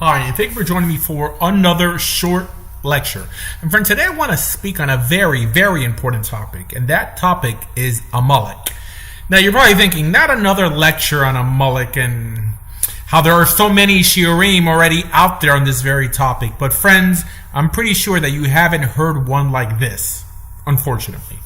Hi, and thank you for joining me for another short lecture. And friends, today I want to speak on a very, very important topic, and that topic is Amalek. Now, you're probably thinking, not another lecture on Amalek and how there are so many shiurim already out there on this very topic. But friends, I'm pretty sure that you haven't heard one like this, unfortunately.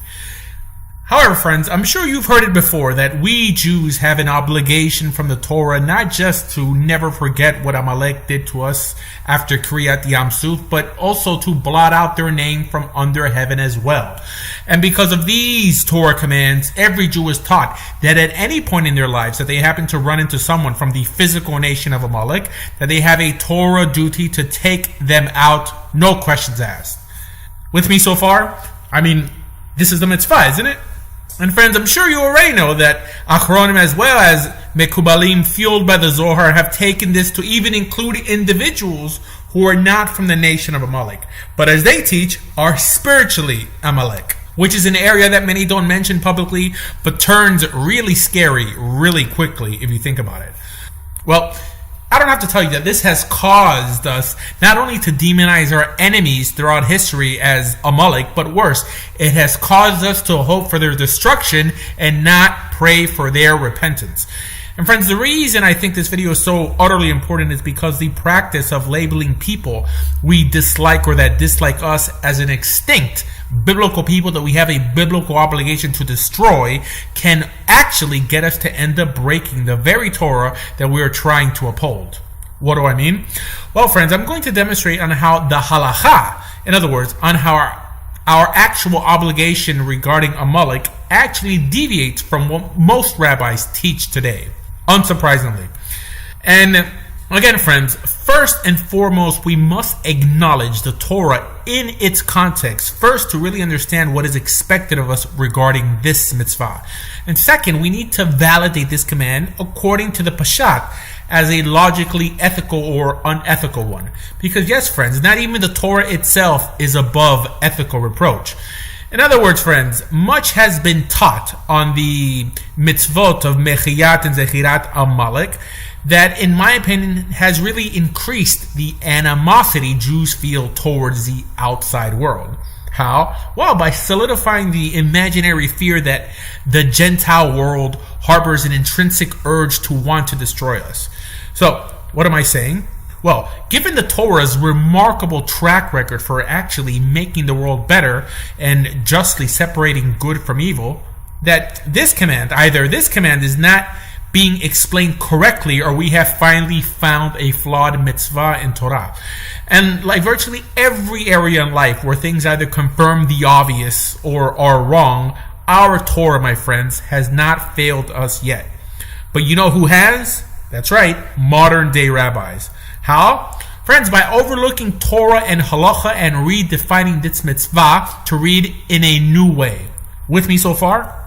However, friends, I'm sure you've heard it before that we Jews have an obligation from the Torah not just to never forget what Amalek did to us after Kriyat Yam Suf, but also to blot out their name from under heaven as well. And because of these Torah commands, every Jew is taught that at any point in their lives that they happen to run into someone from the physical nation of Amalek, that they have a Torah duty to take them out, no questions asked. With me so far? I mean, this is the mitzvah, isn't it? And friends, I'm sure you already know that Achronim as well as Mekubalim, fueled by the Zohar, have taken this to even include individuals who are not from the nation of Amalek, but as they teach, are spiritually Amalek, which is an area that many don't mention publicly, but turns really scary really quickly if you think about it. Well, I don't have to tell you that this has caused us not only to demonize our enemies throughout history as Amalek, but worse, it has caused us to hope for their destruction and not pray for their repentance. And friends, the reason I think this video is so utterly important is because the practice of labeling people we dislike or that dislike us as an extinct biblical people that we have a biblical obligation to destroy can actually get us to end up breaking the very Torah that we are trying to uphold. What do I mean? Well, friends, I'm going to demonstrate on how the halacha, in other words, on how our actual obligation regarding Amalek actually deviates from what most rabbis teach today, unsurprisingly. And again, friends, first and foremost, we must acknowledge the Torah in its context, first to really understand what is expected of us regarding this mitzvah. And second, we need to validate this command according to the Pashat as a logically ethical or unethical one. Because yes, friends, not even the Torah itself is above ethical reproach. In other words, friends, much has been taught on the mitzvot of Mechiyat and Zechirat Amalek that, in my opinion, has really increased the animosity Jews feel towards the outside world. How? Well, by solidifying the imaginary fear that the Gentile world harbors an intrinsic urge to want to destroy us. So, what am I saying? Well, given the Torah's remarkable track record for actually making the world better and justly separating good from evil, that this command, either this command is not being explained correctly, or we have finally found a flawed mitzvah in Torah. And like virtually every area in life where things either confirm the obvious or are wrong, our Torah, my friends, has not failed us yet. But you know who has? That's right, modern day rabbis. How? Friends, by overlooking Torah and halacha and redefining this mitzvah to read in a new way. With me so far?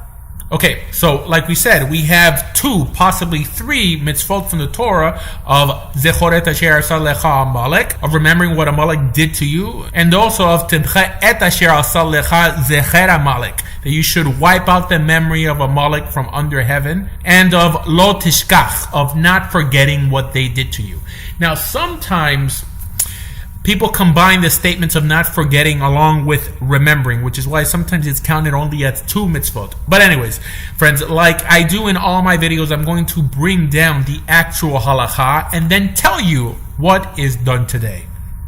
Okay, so like we said, we have two, possibly three mitzvot from the Torah of Zechor et asher asa lecha Amalek, of remembering what Amalek did to you, and also of Timcha et asher asa lecha Zecher Amalek, that you should wipe out the memory of Amalek from under heaven, and of Lo Tishkach, of not forgetting what they did to you. Now, sometimes people combine the statements of not forgetting along with remembering, which is why sometimes it's counted only as two mitzvot. But anyways, friends, like I do in all my videos, I'm going to bring down the actual halacha and then tell you what is done today.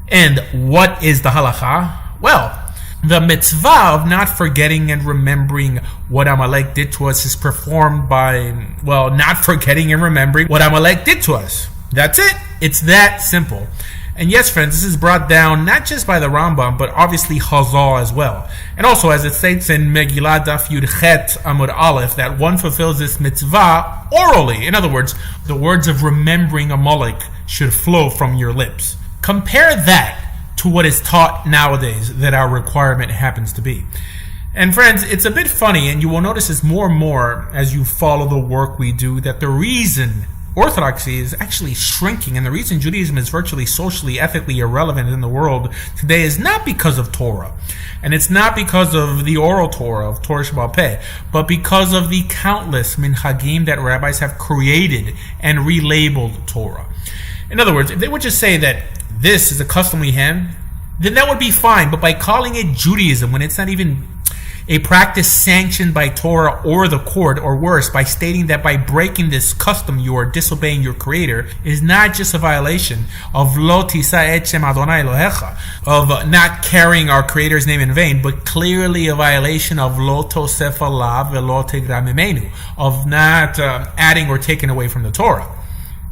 And what is the halacha? Well, the mitzvah of not forgetting and remembering what Amalek did to us is performed by, well, not forgetting and remembering what Amalek did to us. That's it. It's that simple. And yes, friends, this is brought down not just by the Rambam, but obviously Chazal as well. And also, as it states in Megillah Daf Yud Chet Amud Aleph, that one fulfills this mitzvah orally. In other words, the words of remembering Amalek should flow from your lips. Compare that to what is taught nowadays that our requirement happens to be. And friends, it's a bit funny, and you will notice this more and more as you follow the work we do, that the reason Orthodoxy is actually shrinking, and the reason Judaism is virtually socially, ethically irrelevant in the world today is not because of Torah, and it's not because of the oral Torah of Torah Sheba'al Peh, but because of the countless minhagim that rabbis have created and relabeled Torah. In other words, if they would just say that this is a custom we have, then that would be fine. But by calling it Judaism when it's not even a practice sanctioned by Torah or the court, or worse, by stating that by breaking this custom you are disobeying your Creator, is not just a violation of Lo Tisa et Shem Adonai Elohecha, of not carrying our Creator's name in vain, but clearly a violation of Lo Tosef Alav Velo Tegra Mimenu, of not adding or taking away from the Torah.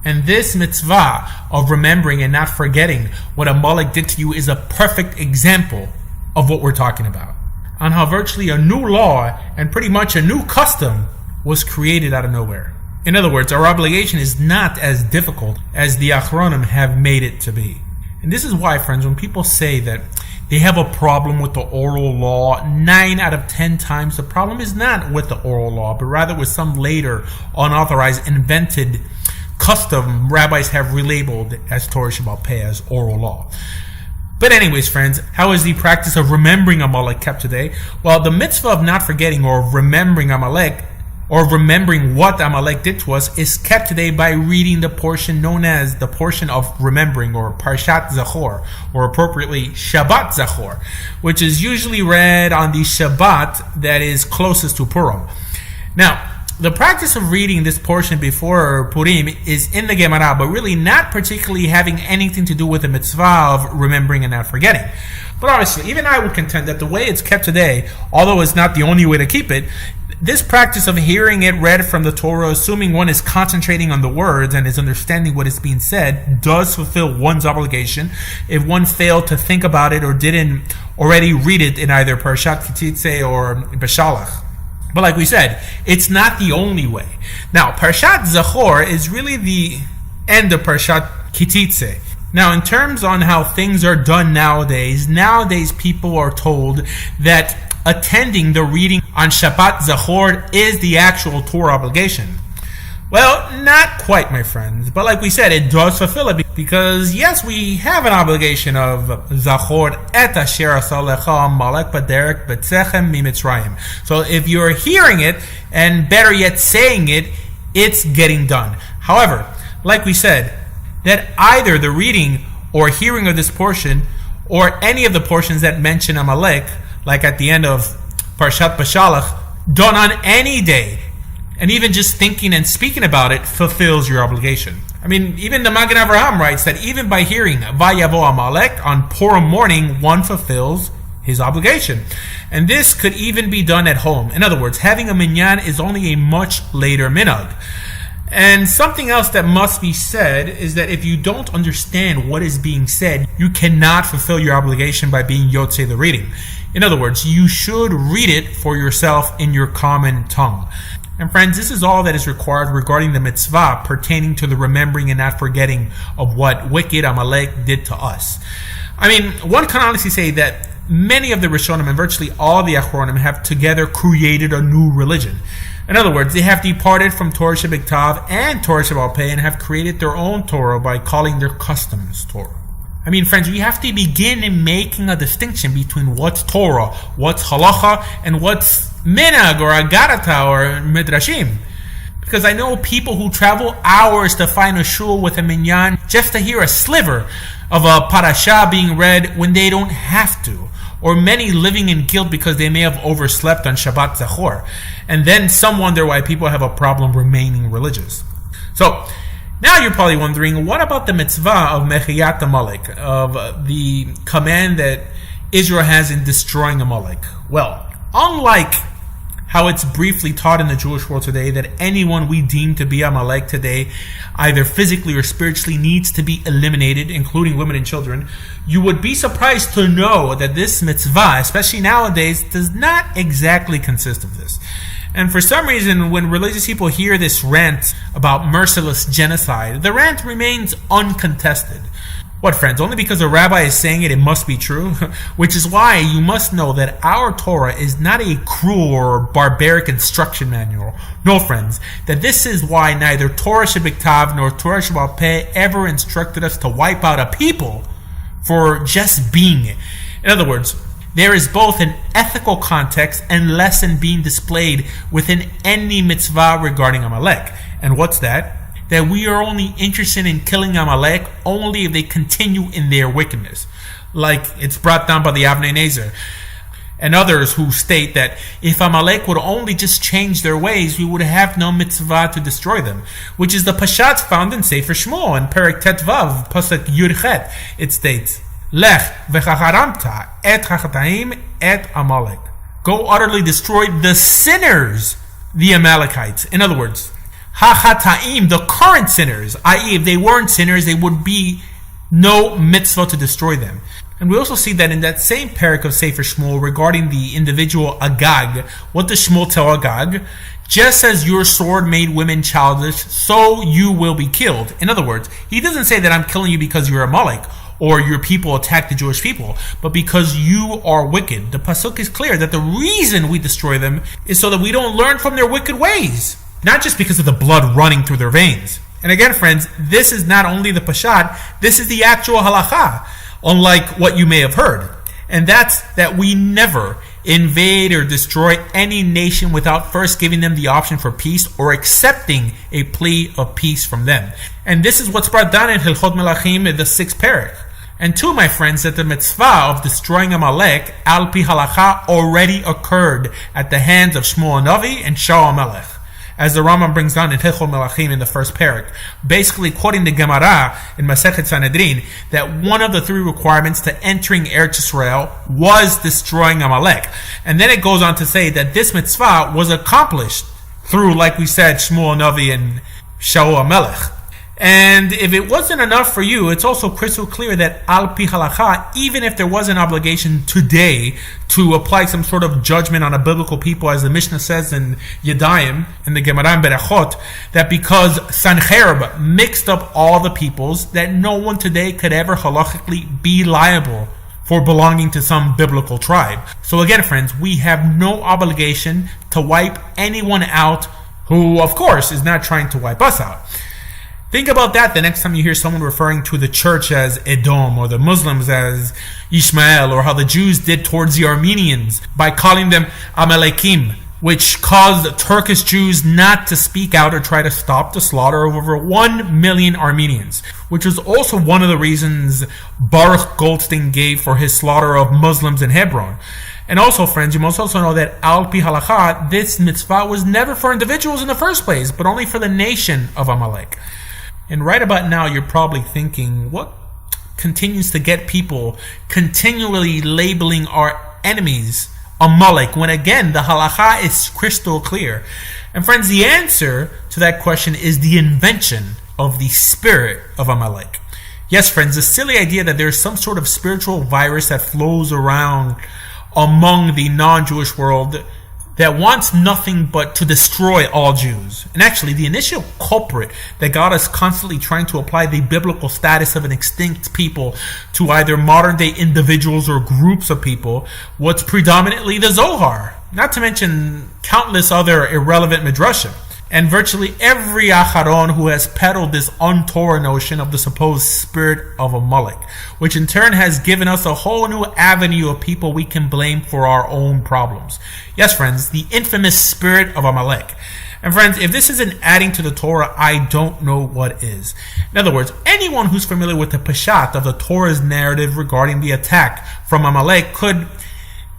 And this mitzvah of remembering and not forgetting what Amalek did to you is a perfect example of what we're talking about, on how virtually a new law and pretty much a new custom was created out of nowhere. In other words, our obligation is not as difficult as the Achronim have made it to be. And this is why, friends, when people say that they have a problem with the oral law, 9 out of 10 times the problem is not with the oral law, but rather with some later, unauthorized, invented custom rabbis have relabeled as Torah Sheba'al Peh, as oral law. But anyways, friends, how is the practice of remembering Amalek kept today? Well, the mitzvah of not forgetting or remembering Amalek, or remembering what Amalek did to us, is kept today by reading the portion known as the portion of remembering, or Parshat Zachor, or appropriately Shabbat Zachor, which is usually read on the Shabbat that is closest to Purim. Now, the practice of reading this portion before Purim is in the Gemara, but really not particularly having anything to do with the mitzvah of remembering and not forgetting. But obviously, even I would contend that the way it's kept today, although it's not the only way to keep it, this practice of hearing it read from the Torah, assuming one is concentrating on the words and is understanding what is being said, does fulfill one's obligation if one failed to think about it or didn't already read it in either Parshat Kititze or Beshalach. But like we said, it's not the only way. Now, Parshat Zachor is really the end of Parshat Kititze. Now, in terms on how things are done nowadays people are told that attending the reading on Shabbat Zachor is the actual Torah obligation. Well, not quite, my friends. But like we said, it does fulfill it, because yes, we have an obligation of Zachor et asher asa lecha Amalek b'derek b'tzechem miMitzrayim. So if you're hearing it, and better yet saying it, it's getting done. However, like we said, that either the reading or hearing of this portion, or any of the portions that mention Amalek, like at the end of Parshat Beshalach, done on any day, and even just thinking and speaking about it, fulfills your obligation. I mean, even the Magen Avraham writes that even by hearing Vayavo Amalek on Purim morning, one fulfills his obligation. And this could even be done at home. In other words, having a minyan is only a much later minhag. And something else that must be said is that if you don't understand what is being said, you cannot fulfill your obligation by being Yotzei the reading. In other words, you should read it for yourself in your common tongue. And friends, this is all that is required regarding the mitzvah pertaining to the remembering and not forgetting of what wicked Amalek did to us. I mean, one can honestly say that many of the Rishonim and virtually all the Achronim have together created a new religion. In other words, they have departed from Torah Shebiktav and Torah Sheba'al Peh and have created their own Torah by calling their customs Torah. I mean, friends, we have to begin in making a distinction between what's Torah, what's halacha, and what's minhag or agarata or midrashim. Because I know people who travel hours to find a shul with a minyan just to hear a sliver of a parasha being read when they don't have to. Or many living in guilt because they may have overslept on Shabbat Zachor. And then some wonder why people have a problem remaining religious. So, now you're probably wondering, what about the mitzvah of Mechiyat Amalek, of the command that Israel has in destroying Amalek? Well, unlike how it's briefly taught in the Jewish world today that anyone we deem to be Amalek today, either physically or spiritually, needs to be eliminated, including women and children, you would be surprised to know that this mitzvah, especially nowadays, does not exactly consist of this. And for some reason, when religious people hear this rant about merciless genocide, the rant remains uncontested. What, friends? Only because a rabbi is saying it, it must be true? Which is why you must know that our Torah is not a cruel or barbaric instruction manual. No, friends. That this is why neither Torah Shebiktav nor Torah Sheba'al Peh ever instructed us to wipe out a people for just being it. In other words, there is both an ethical context and lesson being displayed within any mitzvah regarding Amalek. And what's that? that we are only interested in killing Amalek only if they continue in their wickedness. Like it's brought down by the Avnei Nezer and others who state that if Amalek would only just change their ways, we would have no mitzvah to destroy them, which is the pashat found in Sefer Shmuel in Perek Tet Vav, Pasuk Yud Chet. It states, Lech v'chacharamta et chachataim et Amalek. Go utterly destroy the sinners, the Amalekites. In other words, hachataim, the current sinners, i.e. if they weren't sinners, they would be no mitzvah to destroy them. And we also see that in that same parak of Sefer Shmuel regarding the individual Agag, what does Shmuel tell Agag? Just as your sword made women childish, so you will be killed. In other words, he doesn't say that I'm killing you because you're Amalek or your people attack the Jewish people, but because you are wicked. The pasuk is clear that the reason we destroy them is so that we don't learn from their wicked ways, not just because of the blood running through their veins. And again, friends, this is not only the pashat, this is the actual halacha, unlike what you may have heard. And that's that we never invade or destroy any nation without first giving them the option for peace or accepting a plea of peace from them. And this is what's brought down in Hilchot Melachim in the 6th parak. And two, my friends, that the mitzvah of destroying Amalek, al pi halacha, already occurred at the hands of Shmuel Navi and Shaul Amalek, as the Rambam brings down in Hilchot Melachim in the 1st parak, basically quoting the Gemara in Masechet Sanhedrin, that one of the 3 requirements to entering Eretz Yisrael was destroying Amalek. And then it goes on to say that this mitzvah was accomplished through, like we said, Shmuel Navi and Shaul Amalek. And if it wasn't enough for you, it's also crystal clear that al pi halacha, even if there was an obligation today to apply some sort of judgment on a biblical people, as the Mishnah says in Yedayim, in the Gemara in Berachot, that because Sancherib mixed up all the peoples, that no one today could ever halachically be liable for belonging to some biblical tribe. So again, friends, we have no obligation to wipe anyone out who, of course, is not trying to wipe us out. Think about that the next time you hear someone referring to the church as Edom or the Muslims as Ishmael, or how the Jews did towards the Armenians by calling them Amalekim, which caused Turkish Jews not to speak out or try to stop the slaughter of over 1 million Armenians, which was also one of the reasons Baruch Goldstein gave for his slaughter of Muslims in Hebron. And also, friends, you must also know that al pi halacha, this mitzvah was never for individuals in the first place, but only for the nation of Amalek. And right about now, you're probably thinking, what continues to get people continually labeling our enemies Amalek, when again, the halacha is crystal clear? And friends, the answer to that question is the invention of the spirit of Amalek. Yes, friends, the silly idea that there's some sort of spiritual virus that flows around among the non-Jewish world that wants nothing but to destroy all Jews. And actually, the initial culprit that God is constantly trying to apply the biblical status of an extinct people to either modern-day individuals or groups of people was predominantly the Zohar, not to mention countless other irrelevant midrashim. And virtually every Acharon who has peddled this un-Torah notion of the supposed spirit of Amalek, which in turn has given us a whole new avenue of people we can blame for our own problems. Yes, friends, the infamous spirit of Amalek. And friends, if this isn't adding to the Torah, I don't know what is. In other words, anyone who's familiar with the Peshat of the Torah's narrative regarding the attack from Amalek could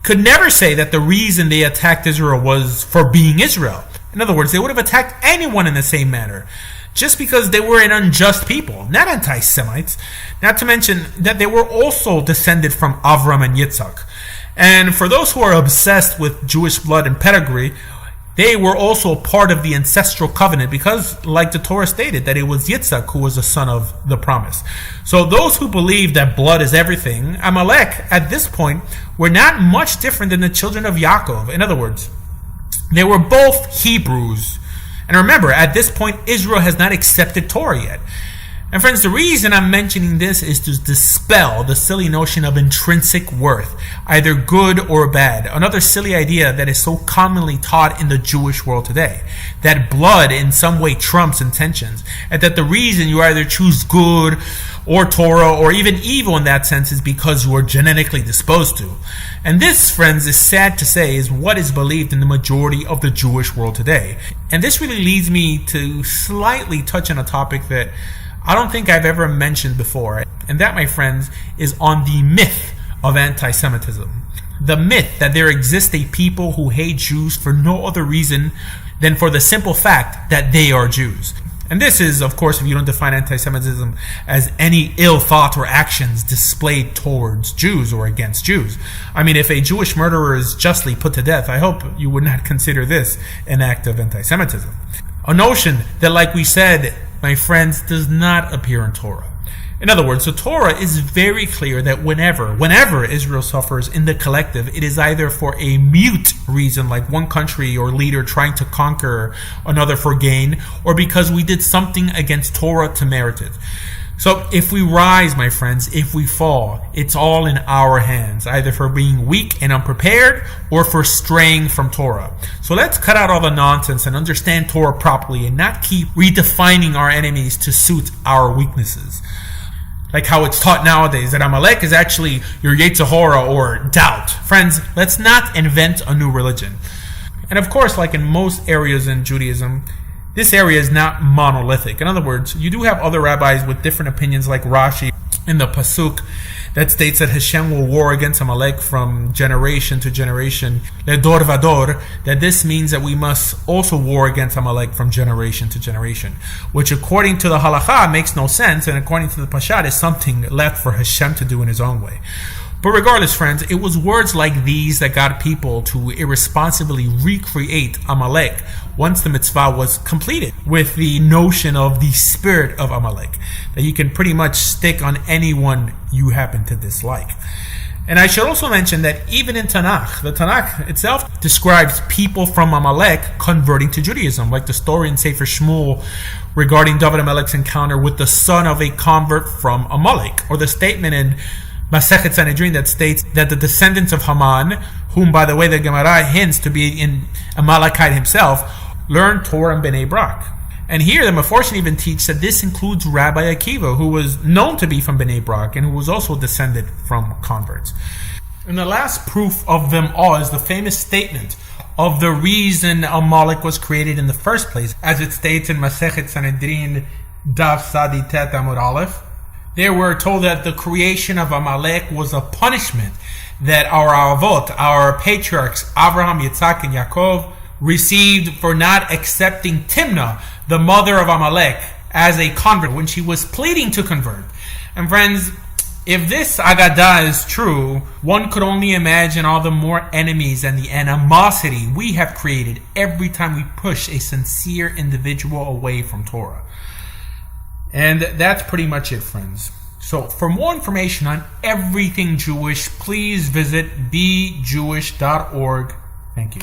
never say that the reason they attacked Israel was for being Israel. In other words, they would have attacked anyone in the same manner, just because they were an unjust people, not anti-Semites. Not to mention that they were also descended from Avram and Yitzhak. And for those who are obsessed with Jewish blood and pedigree, they were also part of the ancestral covenant because, like the Torah stated, that it was Yitzhak who was the son of the promise. So those who believe that blood is everything, Amalek, at this point, were not much different than the children of Yaakov. In other words, they were both Hebrews. And remember, at this point, Israel has not accepted Torah yet. And friends, the reason I'm mentioning this is to dispel the silly notion of intrinsic worth, either good or bad. Another silly idea that is so commonly taught in the Jewish world today, that blood in some way trumps intentions, and that the reason you either choose good or Torah or even evil in that sense is because you are genetically disposed to. And this, friends, is sad to say, is what is believed in the majority of the Jewish world today. And this really leads me to slightly touch on a topic that I don't think I've ever mentioned before. And that, my friends, is on the myth of anti-Semitism. The myth that there exists a people who hate Jews for no other reason than for the simple fact that they are Jews. And this is, of course, if you don't define anti-Semitism as any ill thought or actions displayed towards Jews or against Jews. I mean, if a Jewish murderer is justly put to death, I hope you would not consider this an act of anti-Semitism. A notion that, like we said, my friends, does not appear in Torah. In other words, the Torah is very clear that whenever Israel suffers in the collective, it is either for a mute reason, like one country or leader trying to conquer another for gain, or because we did something against Torah to merit it. So if we rise, my friends, if we fall, it's all in our hands, either for being weak and unprepared or for straying from Torah. So let's cut out all the nonsense and understand Torah properly and not keep redefining our enemies to suit our weaknesses. Like how it's taught nowadays that Amalek is actually your Yetzer Hara or doubt. Friends, let's not invent a new religion. And of course, like in most areas in Judaism, this area is not monolithic. In other words, you do have other rabbis with different opinions, like Rashi in the Pasuk that states that Hashem will war against Amalek from generation to generation, Ledor Vador, that this means that we must also war against Amalek from generation to generation, which according to the Halakha makes no sense, and according to the Pashat is something left for Hashem to do in his own way. But regardless, friends, it was words like these that got people to irresponsibly recreate Amalek once the mitzvah was completed, with the notion of the spirit of Amalek, that you can pretty much stick on anyone you happen to dislike. And I should also mention that even in Tanakh, the Tanakh itself describes people from Amalek converting to Judaism, like the story in Sefer Shmuel regarding David Amalek's encounter with the son of a convert from Amalek, or the statement in Masechet Sanhedrin that states that the descendants of Haman, whom by the way the Gemara hints to be in Amalekite himself, learned Torah and Bnei Brak. And here the Meforshim even teach that this includes Rabbi Akiva, who was known to be from Bnei Brak and who was also descended from converts. And the last proof of them all is the famous statement of the reason Amalek was created in the first place, as it states in Masechet Sanhedrin Daf Sadi Tet Amud Aleph. They were told that the creation of Amalek was a punishment that our Avot, our patriarchs, Abraham, Yitzhak, and Yaakov, received for not accepting Timnah, the mother of Amalek, as a convert when she was pleading to convert. And friends, if this Agadah is true, one could only imagine all the more enemies and the animosity we have created every time we push a sincere individual away from Torah. And that's pretty much it, friends. So for more information on everything Jewish, please visit bejewish.org. Thank you.